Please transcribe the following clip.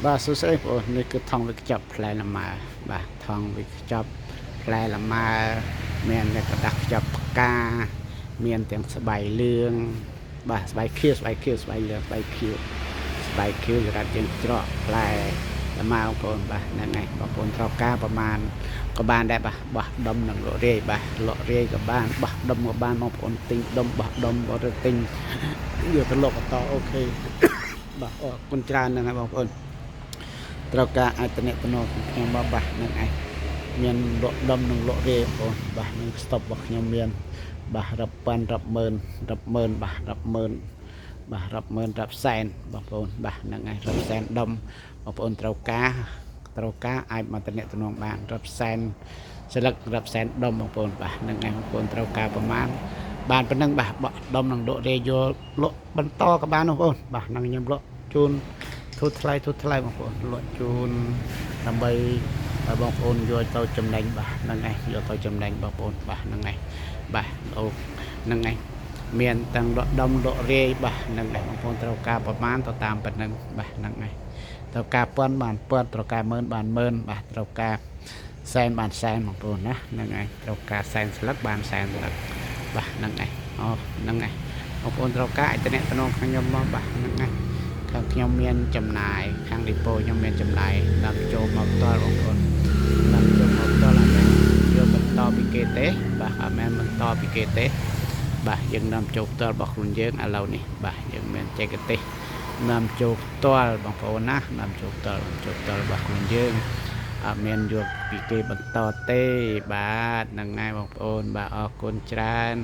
បាទសួស្តីបងប្អូននេះគឺថងវិកចប់ផ្លែលម៉ើបាទថងវិកចប់ផ្លែលម៉ើមានតែกระដាស់ចប់ផ្កាមានទាំងស្បៃលឿងបាទស្បៃខៀវស្បៃលឿងស្បៃខៀវសម្រាប់យើងច្រកផ្លែលម៉ើបងប្អូនបាទហ្នឹងហើយបងប្អូនត្រូវការប្រមាណក៏បានដែរបោះដុំនិងលក់រាយបាទលក់រាយក៏បានបោះដុំក៏បានបងប្អូនទិញដុំបោះដុំឬទិញយកទៅលក់បន្តអូខេបាទអរគុណច្រើនហ្នឹងហើយបងប្អូនត្រូវការអាចតំណែងខ្ញុំមកបាទនឹងឯងមានលក់ដុំនិងលក់រាយបងប្អូនបាទនឹងស្តុបរបស់ខ្ញុំមានបាទរាប់ពាន់រាប់ម៉ឺនបាទរាប់ម៉ឺនបាទរាប់ម៉ឺនរាប់សែនបងប្អូនបាទនឹងឯងរាប់សែនដុំបងប្អូនត្រូវការអាចមកតំណែងបានរាប់សែនស្លឹករាប់សែនដុំបងប្អូនបាទនឹងឯងបងប្អូនត្រូវការប្រមាណបានប៉ុណ្ណឹងបាទបក់ដុំនិងលក់រាយយកលក់បន្តក៏បានបងប្អូនបាទនឹងខ្ញុំលក់ជូនទូថ្លៃបងប្អូនលក់ជូនដើម្បីឲ្យបងប្អូនយកទៅចំណេញបាទហ្នឹងឯងយកទៅចំណេញបងប្អូនបាទហ្នឹងឯងបាទអូហ្នឹងឯងមានទាំងលក់ដុំលក់រាយបាទហ្នឹងឯងបងប្អូនត្រូវការប្រមាណទៅតាមប៉ុណ្ណឹងបាទហ្នឹងឯងត្រូវការពាន់បានពាន់ត្រូវការម៉ឺនបានម៉ឺនបាទត្រូវការសែនបានសែនបងប្អូនណាហ្នឹងឯងត្រូវការសែនស្លឹកបានសែនស្លឹកបាទហ្នឹងឯងអូហ្នឹងឯងបងប្អូនត្រូវការអាចតំណែងខ្ញុំមកបាទហ្នឹងឯងខាងខ្ញុំមានចំណាយខាងឌីប៉ូខ្ញុំមានចំណាយដល់ចូលមកផ្ទាល់បងប្អូនដល់ចូលមកផ្ទាល់អត់មែនយកបន្តពីគេទេបាទអត់មែនបន្តពីគេទេបាទយើងនាំចូលផ្ទាល់របស់ខ្លួនយើងឥឡូវនេះបាទយើងមានចេកទេសនាំចូលផ្ទាល់បងប្អូនណានាំចូលផ្ទាល់របស់ខ្លួនយើងអត់មានយកពីគេបន្តទេបាទហ្នឹងហើយបងប្អូនបាទអរគុណច្រើន